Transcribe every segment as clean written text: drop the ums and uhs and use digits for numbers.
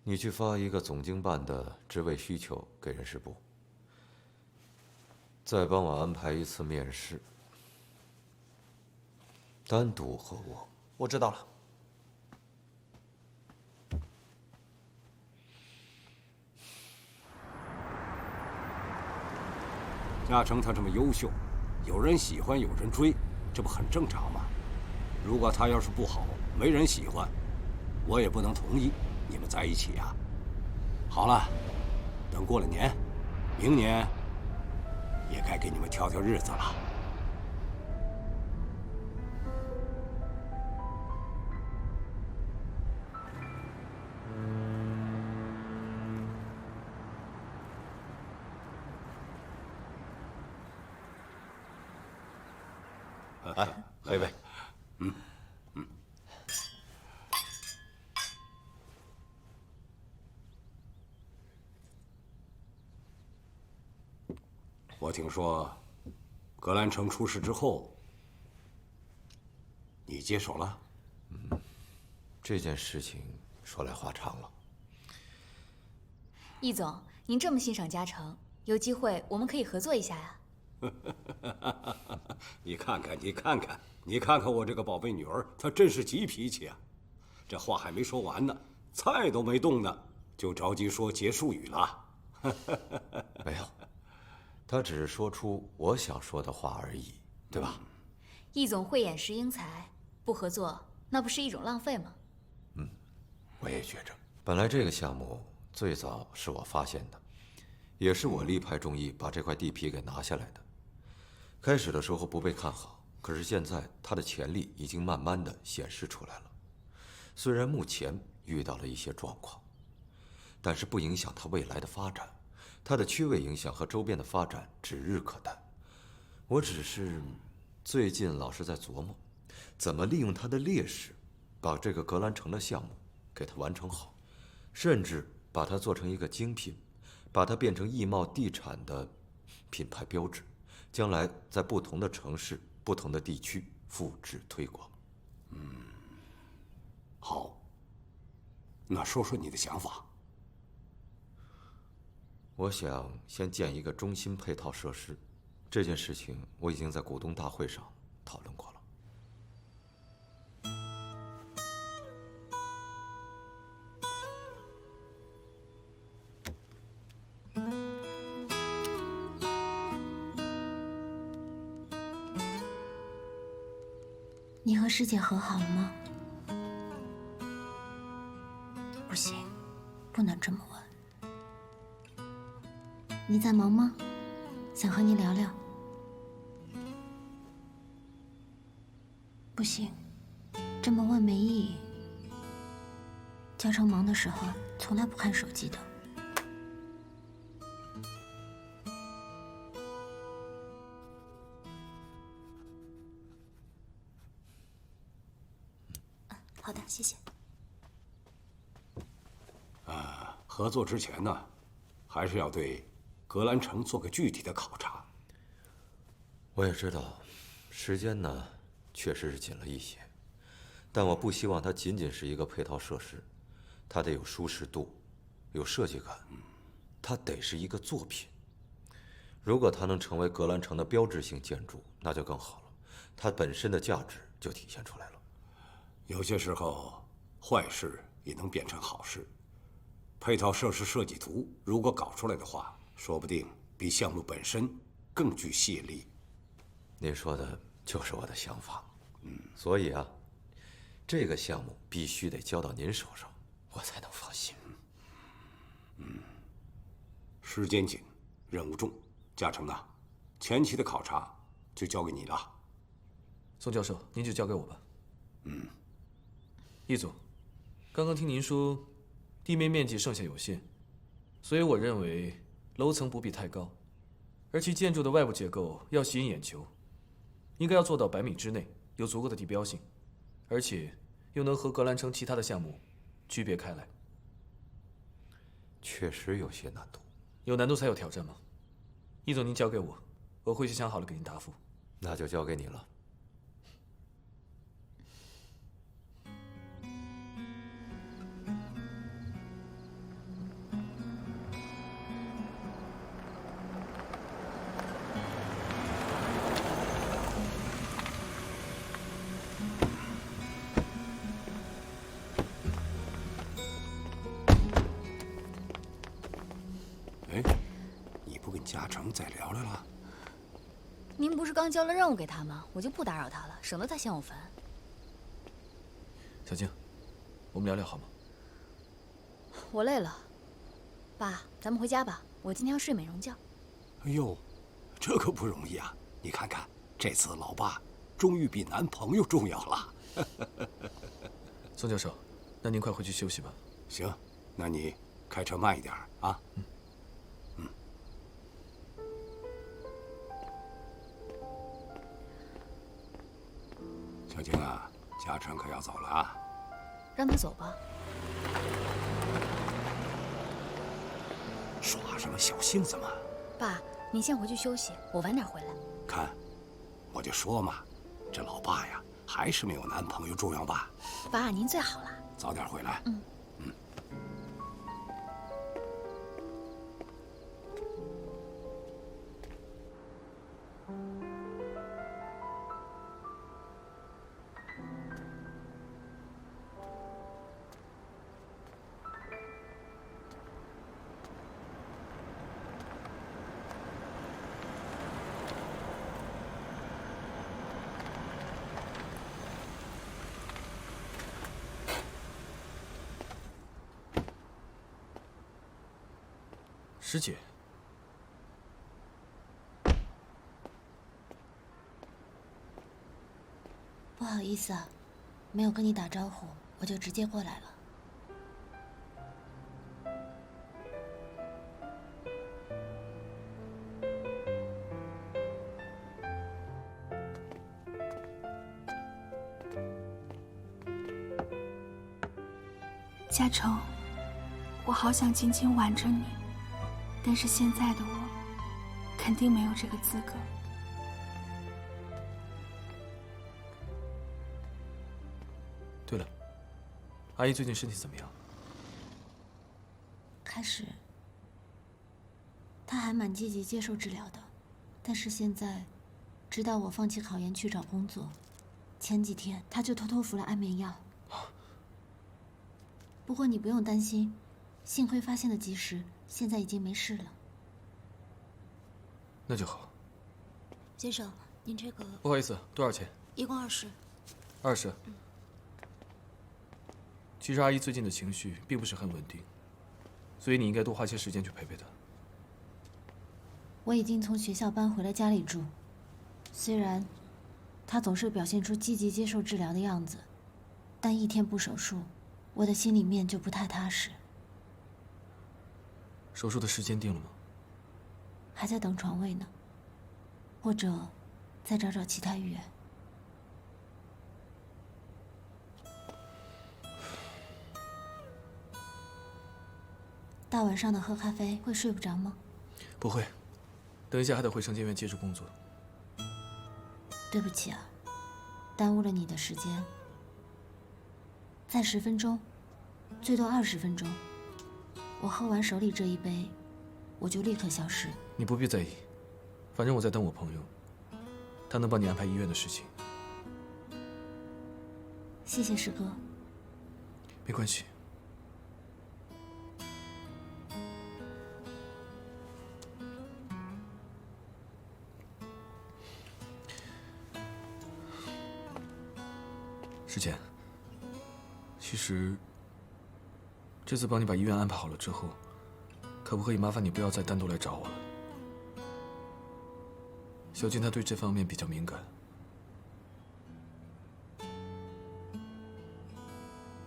你去发一个总经办的职位需求给人事部，再帮我安排一次面试，单独和我。我知道了。嘉诚他这么优秀，有人喜欢，有人追，这不很正常吗？如果他要是不好，没人喜欢，我也不能同意你们在一起呀。好了，等过了年，明年也该给你们挑挑日子了。来，喝一杯。我听说，格兰城出事之后，你接手了。这件事情说来话长了。易总，您这么欣赏嘉诚，有机会我们可以合作一下呀。你看看，你看看，你看看我这个宝贝女儿，她真是急脾气啊！这话还没说完呢，菜都没动呢，就着急说结束语了。没有，他只是说出我想说的话而已，对吧？易总慧眼识英才，不合作那不是一种浪费吗？我也觉着，本来这个项目最早是我发现的，也是我力排众议把这块地皮给拿下来的。开始的时候不被看好，可是现在它的潜力已经慢慢的显示出来了。虽然目前遇到了一些状况，但是不影响它未来的发展。它的区位影响和周边的发展指日可待。我只是最近老是在琢磨，怎么利用它的劣势，把这个格兰城的项目给它完成好，甚至把它做成一个精品，把它变成易贸地产的品牌标志，将来在不同的城市、不同的地区复制推广。好，那说说你的想法。我想先建一个中心配套设施，这件事情我已经在股东大会上讨论过了。你和师姐和好了吗？不行，不能这么问。你在忙吗？想和你聊聊。不行，这么问没意义。嘉诚忙的时候从来不看手机的。好的，谢谢。合作之前呢，还是要对格兰城做个具体的考察。我也知道，时间呢确实是紧了一些，但我不希望它仅仅是一个配套设施，它得有舒适度，有设计感，它得是一个作品。如果它能成为格兰城的标志性建筑，那就更好了，它本身的价值就体现出来了。有些时候，坏事也能变成好事。配套设施设计图如果搞出来的话，说不定比项目本身更具吸引力。您说的就是我的想法。所以啊，这个项目必须得交到您手上，我才能放心。时间紧，任务重，嘉诚啊，前期的考察就交给你了。宋教授，您就交给我吧。易总，刚刚听您说，地面面积剩下有限，所以我认为楼层不必太高，而其建筑的外部结构要吸引眼球，应该要做到100米之内有足够的地标性，而且又能和格兰城其他的项目区别开来。确实有些难度。有难度才有挑战吗？易总，您交给我，我回去想好了给您答复。那就交给你了。嘉诚再聊聊了。您不是刚交了任务给他吗？我就不打扰他了，省得他嫌我烦。小静，我们聊聊好吗？我累了，爸，咱们回家吧。我今天要睡美容觉。哎呦，这可不容易啊！你看看，这次老爸终于比男朋友重要了。宋教授，那您快回去休息吧。行，那你开车慢一点啊。小静啊，嘉诚可要走了啊。让他走吧。耍什么小性子嘛？爸，您先回去休息，我晚点回来。看，我就说嘛，这老爸呀，还是没有男朋友重要吧？爸，您最好了。早点回来。师姐，不好意思啊，没有跟你打招呼，我就直接过来了。嘉诚，我好想紧紧挽着你，但是现在的我肯定没有这个资格。对了，阿姨最近身体怎么样？开始，他还蛮积极接受治疗的，但是现在，知道我放弃考研去找工作，前几天他就偷偷服了安眠药。不过你不用担心，幸亏发现的及时，现在已经没事了。那就好。先生，您这个不好意思，多少钱一共20。？20。其实阿姨最近的情绪并不是很稳定，所以你应该多花些时间去陪陪她。我已经从学校搬回了家里住，虽然他总是表现出积极接受治疗的样子，但一天不手术，我的心里面就不太踏实。手术的时间定了吗？还在等床位呢，或者再找找其他医院。大晚上的喝咖啡会睡不着吗？不会，等一下还得回城监院接着工作。对不起啊，耽误了你的时间。再10分钟，最多20分钟。我喝完手里这一杯，我就立刻消失。你不必在意，反正我在等我朋友，他能帮你安排医院的事情。谢谢师哥。没关系。师姐，其实这次帮你把医院安排好了之后，可不可以麻烦你不要再单独来找我了？小静她对这方面比较敏感。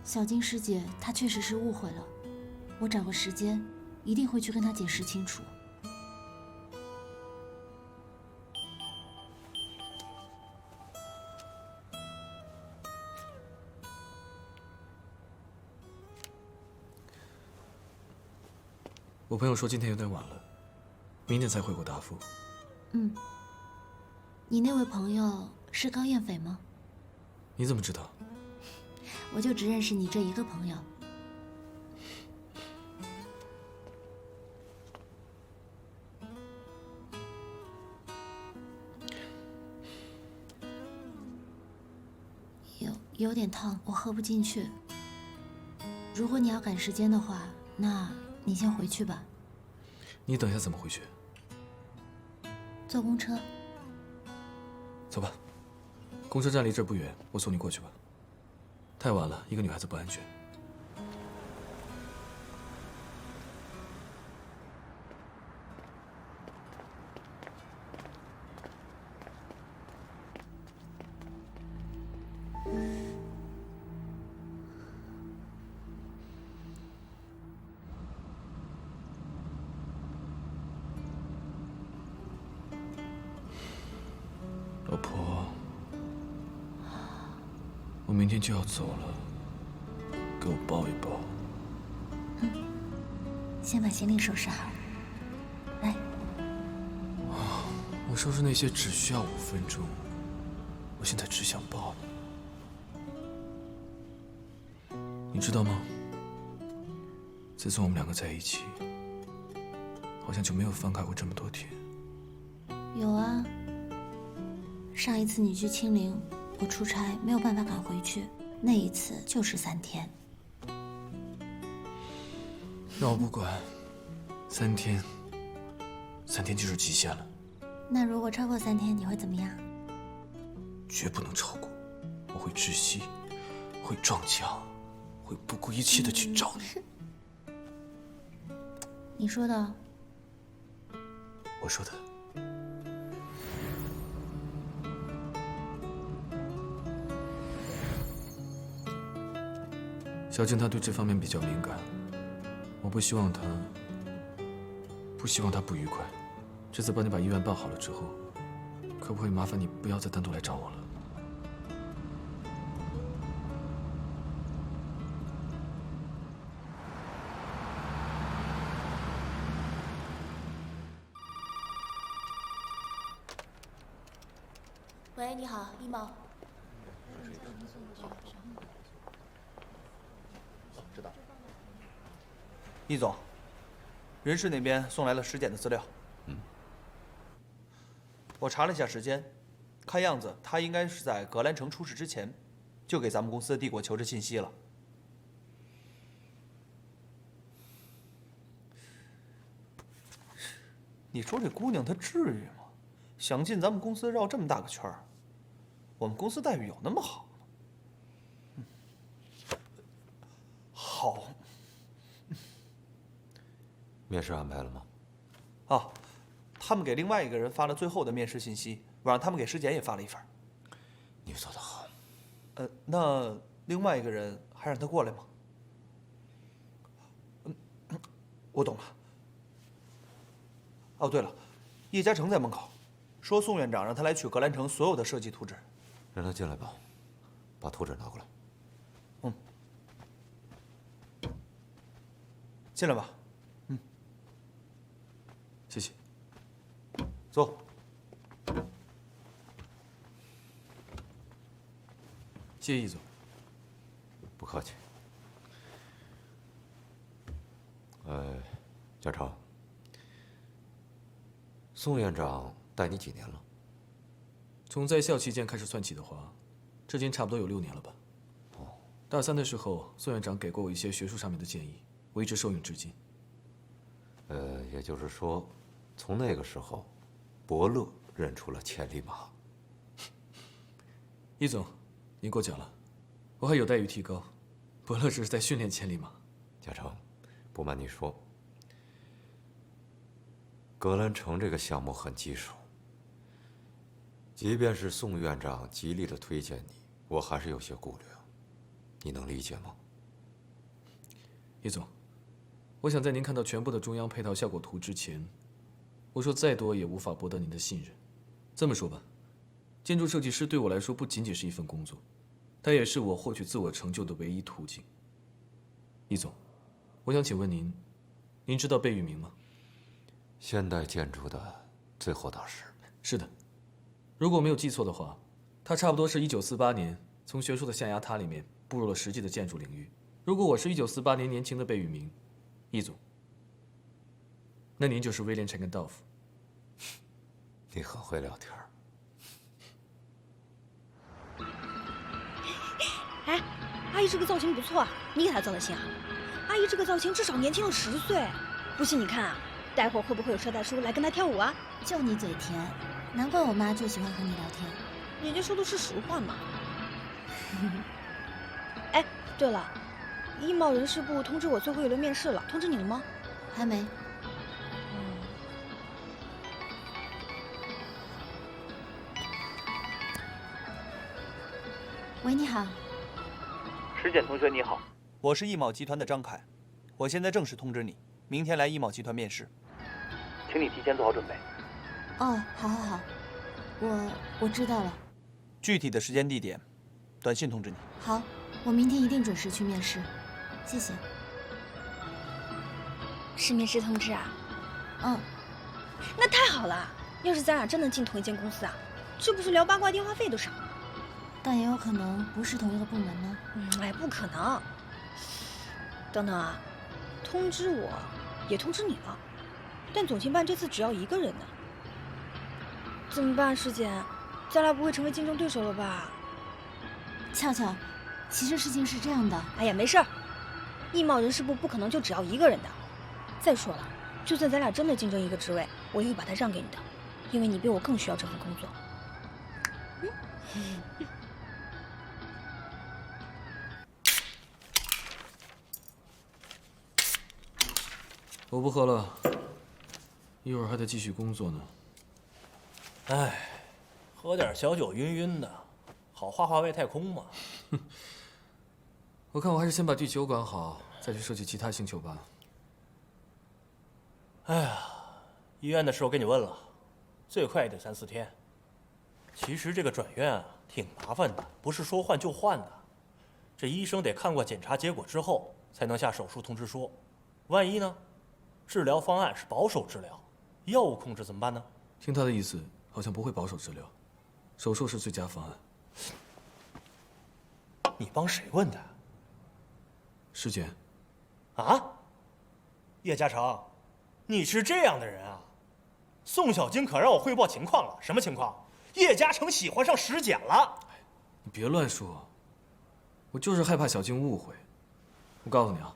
小金师姐，她确实是误会了，我找个时间一定会去跟她解释清楚。我朋友说今天有点晚了，明天才会给我答复。你那位朋友是高艳斐吗？你怎么知道？我就只认识你这一个朋友。有点烫，我喝不进去。如果你要赶时间的话，那你先回去吧。你等一下怎么回去？坐公车。走吧，公车站离这儿不远，我送你过去吧。太晚了，一个女孩子不安全。老婆，我明天就要走了，给我抱一抱。先把行李收拾好。来，我收拾那些只需要5分钟，我现在只想抱你。你知道吗？自从我们2个在一起，好像就没有分开过这么多天。有啊。上一次你去清陵，我出差没有办法赶回去，那一次就是3天。那我不管，3天就是极限了。那如果超过3天，你会怎么样？绝不能超过，我会窒息，会撞墙，会不顾一切的去找你。你说的。我说的。小静她对这方面比较敏感，我不希望她不愉快。这次帮你把医院办好了之后，可不可以麻烦你不要再单独来找我了？喂，你好，一毛。易总，人事那边送来了尸检的资料。我查了一下时间，看样子他应该是在格兰城出事之前，就给咱们公司递过求职信息了。你说这姑娘她至于吗？想进咱们公司绕这么大个圈儿，我们公司待遇有那么好吗？好。面试安排了吗？啊，他们给另外一个人发了最后的面试信息，我让他们给尸检也发了一份。你做得好。那另外一个人还让他过来吗？我懂了。哦，对了，叶嘉诚在门口，说宋院长让他来取格兰城所有的设计图纸。让他进来吧，把图纸拿过来。进来吧。谢谢。坐。谢谢易总。不客气。嘉诚，宋院长带你几年了？从在校期间开始算起的话，至今差不多有6年了吧。大3的时候，宋院长给过我一些学术上面的建议，我一直受用至今。也就是说，从那个时候，伯乐认出了千里马。易总，您过奖了，我还有待于提高。伯乐只是在训练千里马。嘉诚，不瞒你说，格兰城这个项目很棘手。即便是宋院长极力的推荐你，我还是有些顾虑啊。你能理解吗？易总，我想在您看到全部的中央配套效果图之前，我说再多也无法博得您的信任。这么说吧，建筑设计师对我来说不仅仅是一份工作，它也是我获取自我成就的唯一途径。易总，我想请问您，您知道贝聿铭吗？现代建筑的最后大师。是的，如果我没有记错的话，他差不多是1948年从学术的象牙塔里面步入了实际的建筑领域。如果我是1948年年轻的贝聿铭，易总，那您就是威廉陈根道夫。你很会聊天儿。哎，阿姨这个造型不错啊，你给她造的型啊？阿姨这个造型至少年轻了10岁。不信你看啊，待会儿会不会有车大叔来跟他跳舞啊？就你嘴甜，难怪我妈就喜欢和你聊天。人家说的是实话嘛。哎，对了，艺贸人事部通知我最后一轮面试了，通知你了吗？还没。喂，你好。石简同学你好，我是艺贸集团的张凯，我现在正式通知你，明天来艺贸集团面试，请你提前做好准备。哦，好，我知道了。具体的时间地点，短信通知你。好，我明天一定准时去面试，谢谢。是面试通知啊？嗯，那太好了。要是咱俩真能进同一间公司啊，这不是聊八卦电话费都少？但也有可能不是同一个部门呢。哎，不可能。等等啊，通知我，也通知你了，但总经办这次只要一个人呢。怎么办，师姐？咱俩不会成为竞争对手了吧？俏俏，其实事情是这样的。哎呀，没事儿，艺贸人事部不可能就只要一个人的。再说了，就算咱俩真的竞争一个职位，我也会把它让给你的，因为你比我更需要这份工作。我不喝了，一会儿还得继续工作呢。哎，喝点小酒晕晕的，好画画外太空嘛。我看我还是先把地球管好，再去设计其他星球吧。哎呀，医院的事我给你问了，最快也得3、4天。其实这个转院啊，挺麻烦的，不是说换就换的。这医生得看过检查结果之后，才能下手术通知书。万一呢？治疗方案是保守治疗，药物控制怎么办呢？听他的意思，好像不会保守治疗，手术是最佳方案。你帮谁问的？师姐。啊？叶嘉诚，你是这样的人啊？宋小晶可让我汇报情况了，什么情况？叶嘉诚喜欢上石简了。你别乱说，我就是害怕小静误会。我告诉你啊，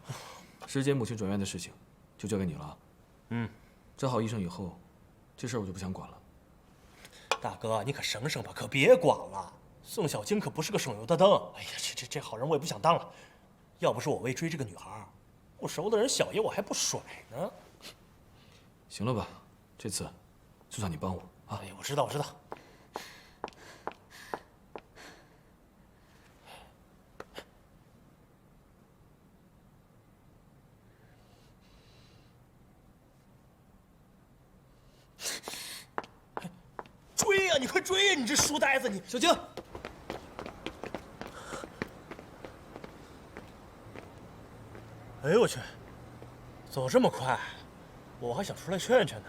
石姐母亲转院的事情就交给你了。找好医生以后，这事儿我就不想管了。大哥，你可省省吧，可别管了。宋小晶可不是个省油的灯。哎呀，这好人我也不想当了。要不是我为追这个女孩，我熟的人小爷我还不甩呢。行了吧，这次就算你帮我啊。哎呀，我知道。追呀，你快追呀！你这书呆子，你小静。哎呦我去，走这么快，我还想出来劝劝呢。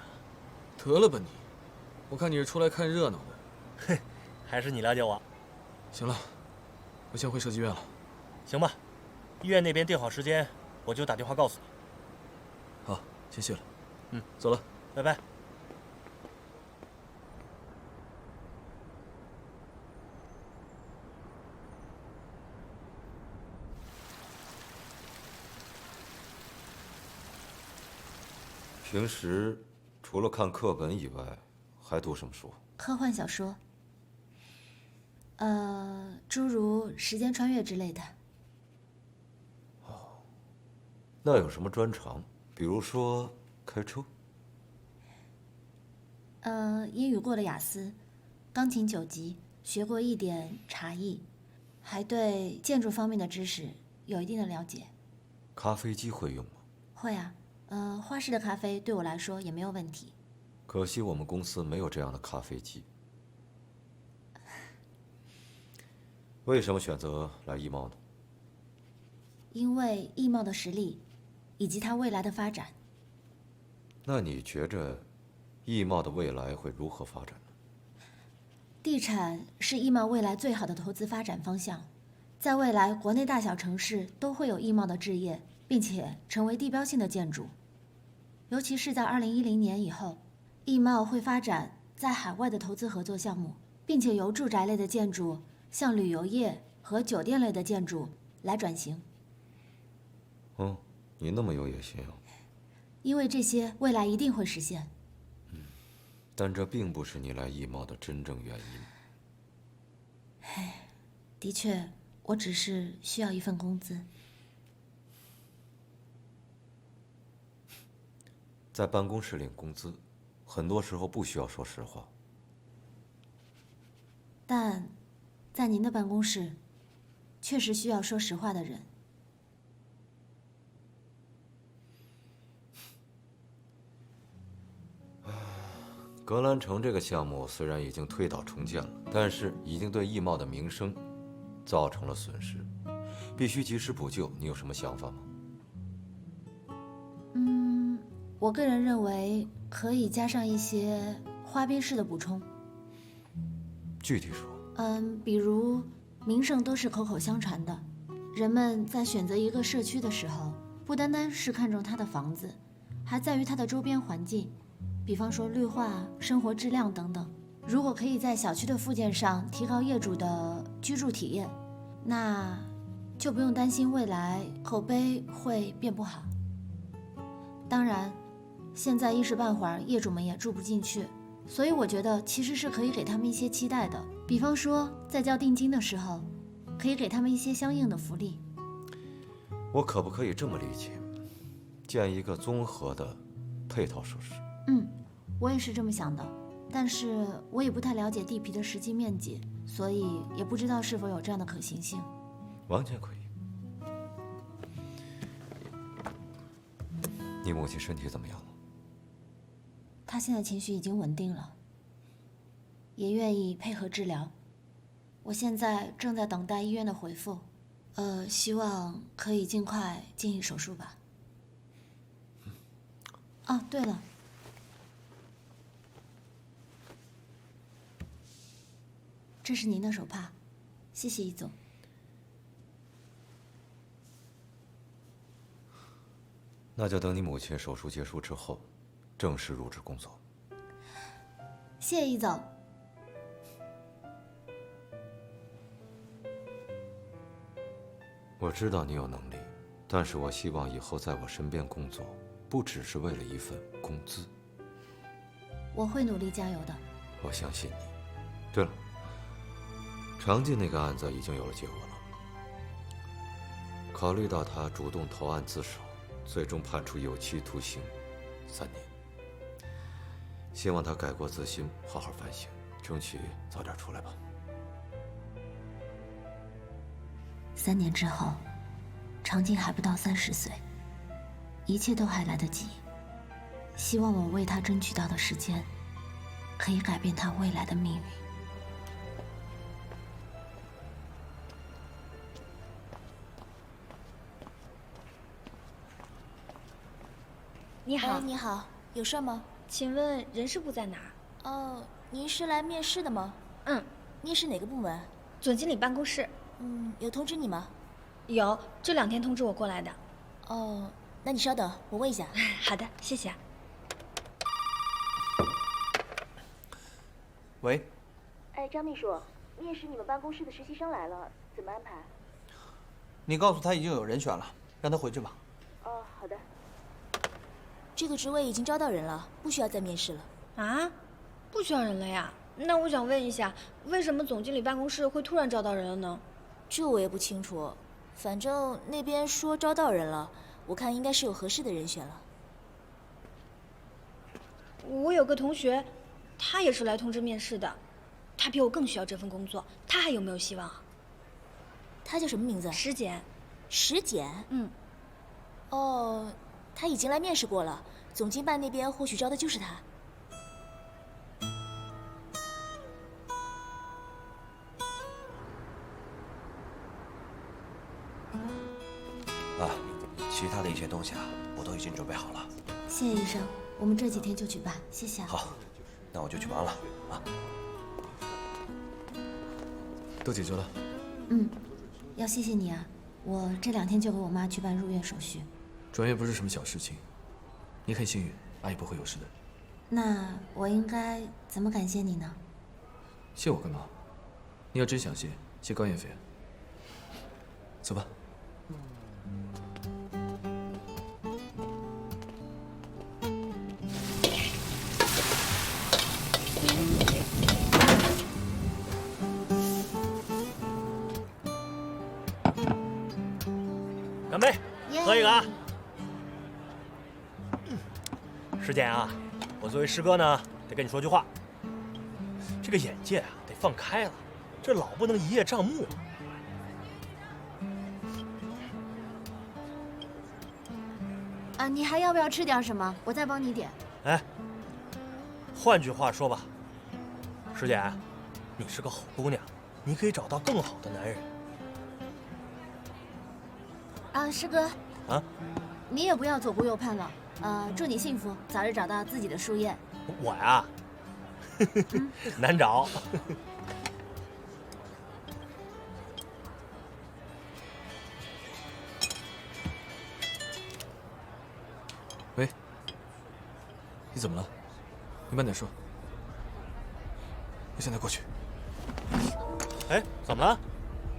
得了吧你，我看你是出来看热闹的。嘿，还是你了解我。行了，我先回设计院了。行吧，医院那边定好时间，我就打电话告诉你。好，先谢了。走了，拜拜。平时除了看课本以外，还读什么书？科幻小说，诸如时间穿越之类的。哦，那有什么专长？比如说开车？英语过了雅思，钢琴9级，学过一点茶艺，还对建筑方面的知识有一定的了解。咖啡机会用吗？会啊。花式的咖啡对我来说也没有问题。可惜我们公司没有这样的咖啡机。为什么选择来艺贸呢？因为艺贸的实力，以及它未来的发展。那你觉着，艺贸的未来会如何发展呢？地产是艺贸未来最好的投资发展方向，在未来国内大小城市都会有艺贸的置业，并且成为地标性的建筑。尤其是在2010年以后，艺贸会发展在海外的投资合作项目，并且由住宅类的建筑向旅游业和酒店类的建筑来转型。哦，你那么有野心啊！因为这些未来一定会实现。但这并不是你来艺贸的真正原因。的确，我只是需要一份工资。在办公室领工资，很多时候不需要说实话。但，在您的办公室，确实需要说实话的人。格兰城这个项目虽然已经推倒重建了，但是已经对艺贸的名声造成了损失，必须及时补救。你有什么想法吗？我个人认为可以加上一些花边式的补充。具体说？比如名胜都是口口相传的，人们在选择一个社区的时候，不单单是看重它的房子，还在于它的周边环境。比方说绿化、生活质量等等。如果可以在小区的附件上提高业主的居住体验，那就不用担心未来口碑会变不好。当然，现在一时半会儿业主们也住不进去，所以我觉得其实是可以给他们一些期待的。比方说，在交定金的时候，可以给他们一些相应的福利。我可不可以这么理解，建一个综合的配套设施？我也是这么想的，但是我也不太了解地皮的实际面积，所以也不知道是否有这样的可行性。完全可以。你母亲身体怎么样了？她现在情绪已经稳定了，也愿意配合治疗。我现在正在等待医院的回复，希望可以尽快进行手术吧。哦，对了。这是您的手帕，谢谢易总。那就等你母亲手术结束之后，正式入职工作。谢谢易总。我知道你有能力，但是我希望以后在我身边工作，不只是为了一份工资。我会努力加油的。我相信你。对了。常进那个案子已经有了结果了。考虑到他主动投案自首，最终判处有期徒刑3年。希望他改过自新，好好反省，争取早点出来吧。3年之后，常进还不到30岁，一切都还来得及。希望我为他争取到的时间，可以改变他未来的命运。你好，你好，有事吗？请问人事部在哪儿？哦，您是来面试的吗？面试哪个部门？总经理办公室。有通知你吗？有，这2天通知我过来的。哦，那你稍等，我问一下。好的，谢谢。喂。张秘书，面试你们办公室的实习生来了，怎么安排？你告诉他已经有人选了，让他回去吧。哦，好的。这个职位已经招到人了，不需要再面试了。啊？不需要人了呀？那我想问一下，为什么总经理办公室会突然招到人了呢？这我也不清楚，反正那边说招到人了，我看应该是有合适的人选了。我有个同学，他也是来通知面试的，他比我更需要这份工作，他还有没有希望啊？他叫什么名字？石简。石简？哦，他已经来面试过了，总经办那边或许招的就是他。其他的一些东西啊，我都已经准备好了。谢谢医生，我们这几天就去办，谢谢啊。好，那我就去忙了啊。都解决了。要谢谢你啊，我这2天就给我妈去办入院手续。转院不是什么小事情，你很幸运，阿姨不会有事的。那我应该怎么感谢你呢？谢我干嘛？你要真想谢，谢高燕飞。走吧。喝一个啊！师姐啊，我作为师哥呢，得跟你说句话。这个眼界啊，得放开了，这老不能一叶障目。啊，你还要不要吃点什么？我再帮你点。哎，换句话说吧，师姐，你是个好姑娘，你可以找到更好的男人。啊，师哥。啊。你也不要左顾右盼了。祝你幸福，早日找到自己的书宴。我呀，难找。喂，你怎么了？你慢点说。我现在过去。哎，怎么了？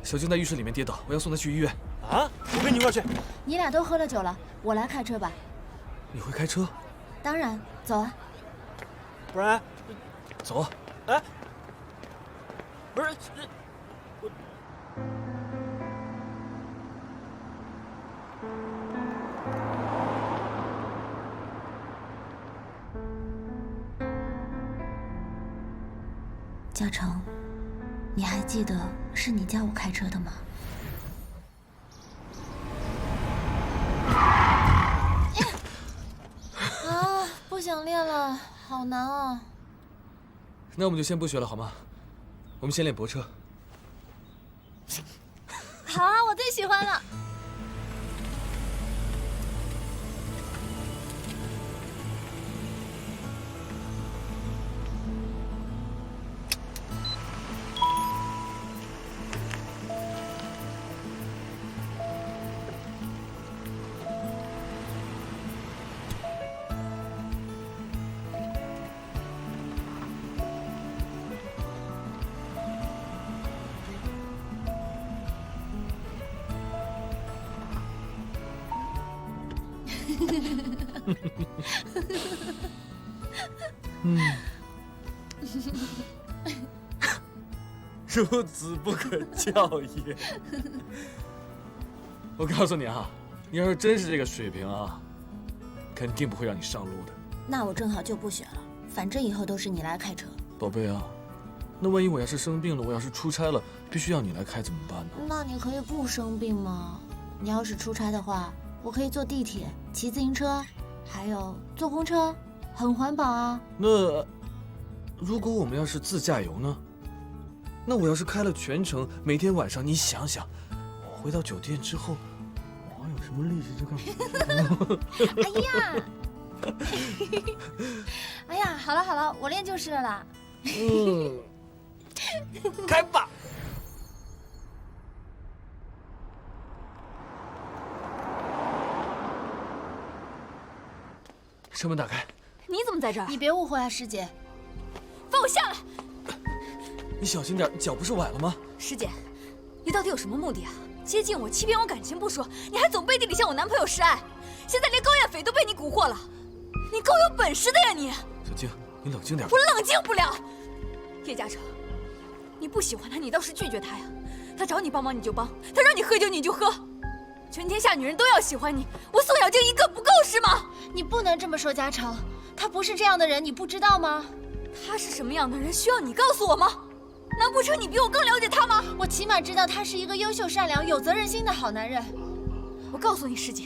小静在浴室里面跌倒，我要送她去医院。啊，我跟你一块去。你俩都喝了酒了，我来开车吧。你会开车？当然，走啊。不然，走啊。哎，不是，我。嘉诚，你还记得是你教我开车的吗？啊，不想练了，好难啊。那我们就先不学了好吗？我们先练泊车。好啊，我最喜欢了。孺子不可教也。我告诉你啊，你要是真是这个水平啊，肯定不会让你上路的。那我正好就不学了，反正以后都是你来开车。宝贝啊，那万一我要是生病了，我要是出差了，必须要你来开怎么办呢？那你可以不生病吗？你要是出差的话，我可以坐地铁、骑自行车，还有坐公车，很环保啊。那如果我们要是自驾游呢？那我要是开了全程，每天晚上你想想，我回到酒店之后，我还有什么力气去干？哎呀，哎呀，好了好了，我练就是了啦。开吧。车门打开。你怎么在这儿？你别误会啊，师姐。放我下来！你小心点，脚不是崴了吗？师姐，你到底有什么目的啊？接近我，欺骗我感情不说，你还总背地里向我男朋友示爱，现在连高艳斐都被你蛊惑了，你够有本事的呀你！小静，你冷静点。我冷静不了。叶嘉诚，你不喜欢他，你倒是拒绝他呀。他找你帮忙你就帮，他让你喝酒你就喝，全天下女人都要喜欢你，我宋小静一个不够是吗？你不能这么说，嘉诚，他不是这样的人，你不知道吗？他是什么样的人，需要你告诉我吗？难不成你比我更了解他吗？我起码知道他是一个优秀、善良、有责任心的好男人。我告诉你，师姐，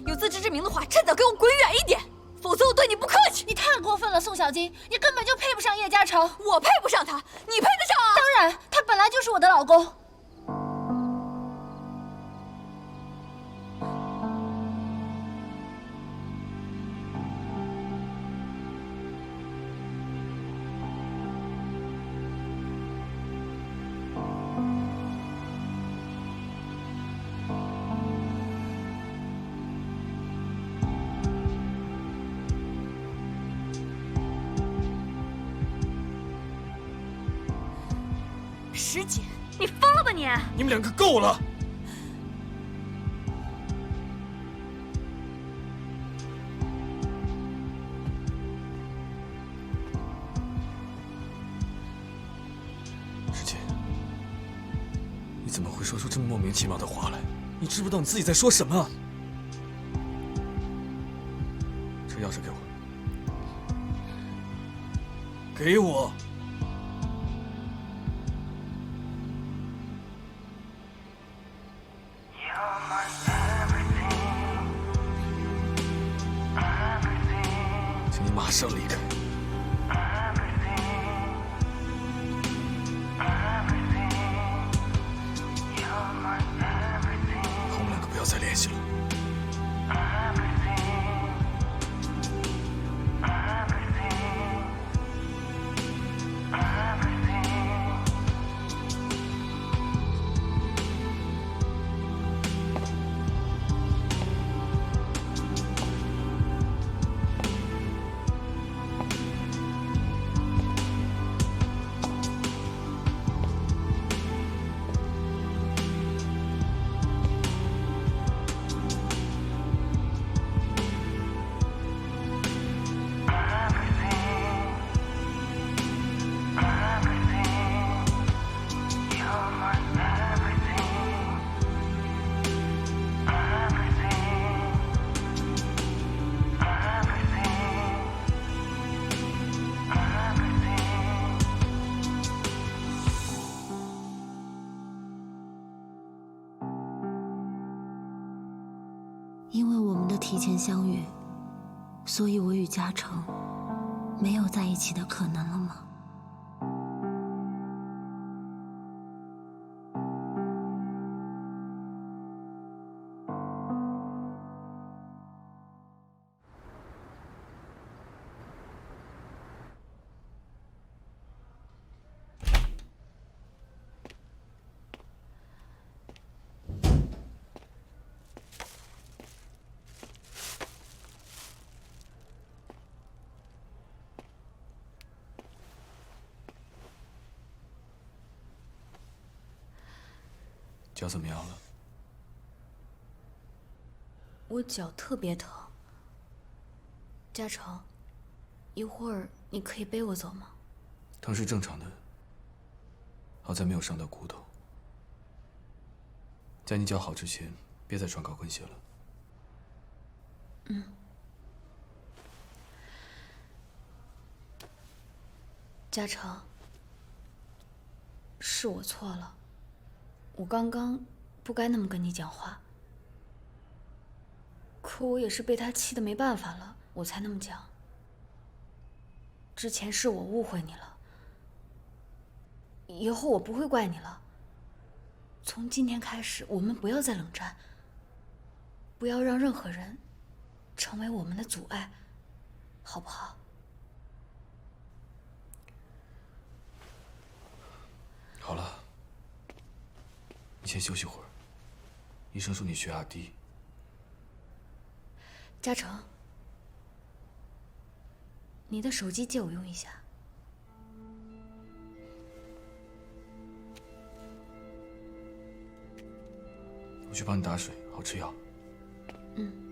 有自知之明的话，趁早给我滚远一点，否则我对你不客气。你太过分了，宋小金，你根本就配不上叶嘉诚。我配不上他，你配得上啊？当然，他本来就是我的老公。师姐，你疯了吧你！你们两个够了！师姐，你怎么会说出这么莫名其妙的话来？你知不知道你自己在说什么？车钥匙给我，给我。请你马上离开。我们两个不要再联系了。因为我们的提前相遇，所以我与嘉诚没有在一起的可能了吗？脚怎么样了？我脚特别疼。嘉诚，一会儿你可以背我走吗？疼是正常的，好在没有伤到骨头。在你脚好之前，别再穿高跟鞋了。嗯。嘉诚，是我错了。我刚刚不该那么跟你讲话，可我也是被他气得没办法了，我才那么讲。之前是我误会你了，以后我不会怪你了。从今天开始，我们不要再冷战，不要让任何人成为我们的阻碍，好不好？好了。你先休息会儿，医生说你血压低。嘉诚，你的手机借我用一下。我去帮你打水，好吃药。嗯。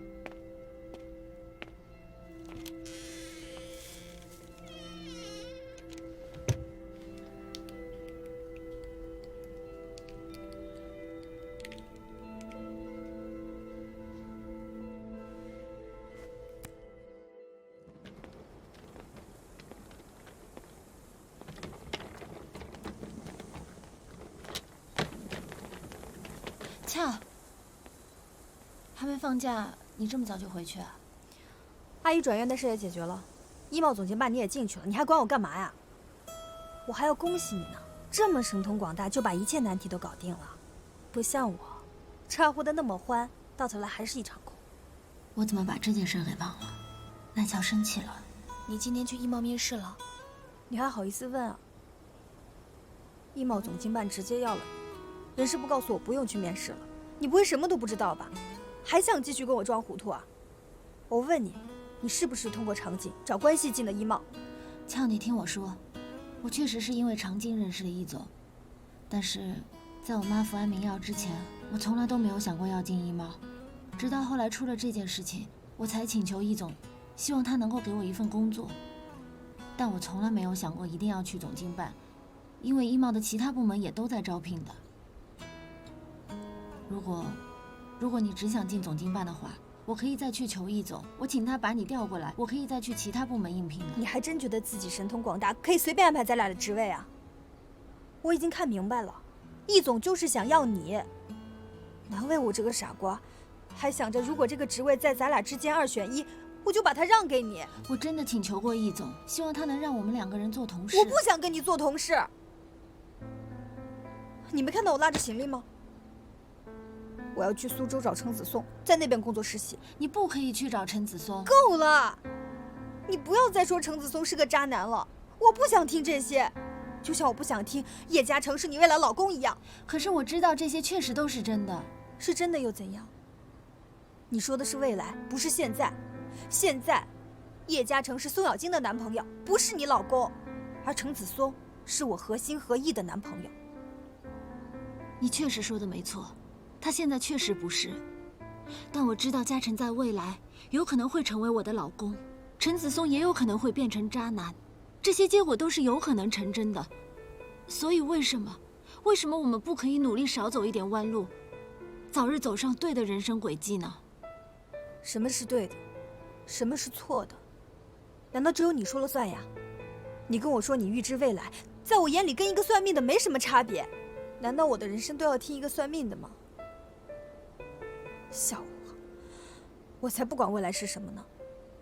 俏，还没放假，你这么早就回去啊？阿姨转院的事也解决了，医贸总监办你也进去了，你还管我干嘛呀？我还要恭喜你呢，这么神通广大，就把一切难题都搞定了，不像我，掺和的那么欢，到头来还是一场空。我怎么把这件事给忘了？那俏生气了。你今天去医贸面试了？你还好意思问啊？医贸总经办直接要了你，人事部告诉我不用去面试了。你不会什么都不知道吧？还想继续跟我装糊涂啊？我问你，你是不是通过常静找关系进的医贸？俏，你听我说，我确实是因为常静认识了易总，但是在我妈服安眠药之前，我从来都没有想过要进医贸。直到后来出了这件事情，我才请求易总，希望他能够给我一份工作。但我从来没有想过一定要去总经办，因为医贸的其他部门也都在招聘的。如果你只想进总经办的话，我可以再去求易总，我请他把你调过来，我可以再去其他部门应聘的。你还真觉得自己神通广大，可以随便安排咱俩的职位啊？我已经看明白了，易总就是想要你。难为我这个傻瓜，还想着如果这个职位在咱俩之间2选1，我就把它让给你。我真的请求过易总，希望他能让我们2个人做同事。我不想跟你做同事。你没看到我拉着行李吗？我要去苏州找程子松，在那边工作实习。你不可以去找陈子松。够了！你不要再说程子松是个渣男了，我不想听这些。就像我不想听叶嘉诚是你未来老公一样。可是我知道这些确实都是真的。是真的又怎样？你说的是未来，不是现在。现在，叶嘉诚是宋小晶的男朋友，不是你老公，而程子松是我合心合意的男朋友。你确实说的没错，他现在确实不是。但我知道嘉诚在未来有可能会成为我的老公，陈子松也有可能会变成渣男，这些结果都是有可能成真的。所以为什么我们不可以努力少走一点弯路，早日走上对的人生轨迹呢？什么是对的，什么是错的？难道只有你说了算呀？你跟我说你预知未来，在我眼里跟一个算命的没什么差别。难道我的人生都要听一个算命的吗？笑话！我才不管未来是什么呢，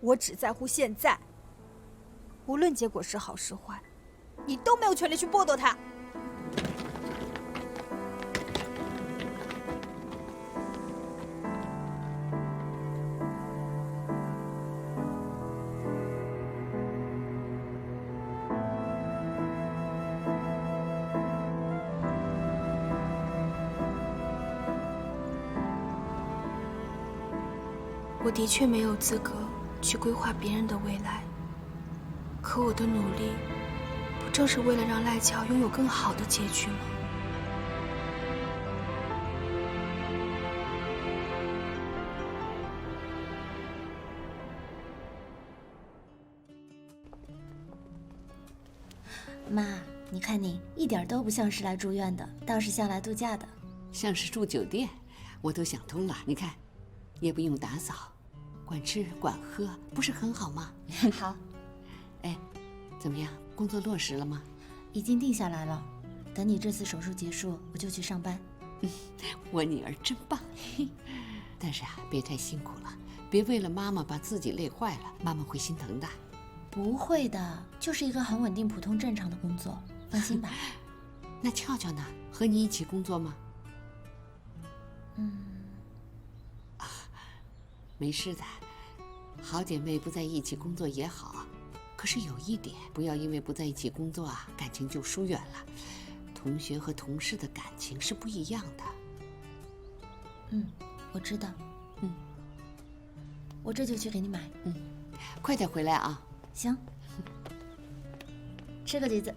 我只在乎现在。无论结果是好是坏，你都没有权利去剥夺它。我的确没有资格去规划别人的未来，可我的努力，不正是为了让赖乔拥有更好的结局吗？妈，你看你一点都不像是来住院的，倒是像来度假的。像是住酒店，我都想通了。你看，也不用打扫，管吃管喝，不是很好吗？好。哎，怎么样？工作落实了吗？已经定下来了。等你这次手术结束，我就去上班。我女儿真棒。但是啊，别太辛苦了，别为了妈妈把自己累坏了，妈妈会心疼的。不会的，就是一个很稳定、普通、正常的工作，放心吧。那俏俏呢？和你一起工作吗？没事的，好姐妹不在一起工作也好。可是有一点，不要因为不在一起工作啊，感情就疏远了。同学和同事的感情是不一样的。我知道。我这就去给你买。快点回来啊。行。吃个橘子。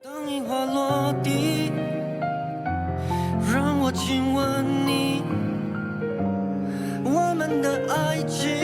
当樱花落地，让我亲吻你，我们的爱情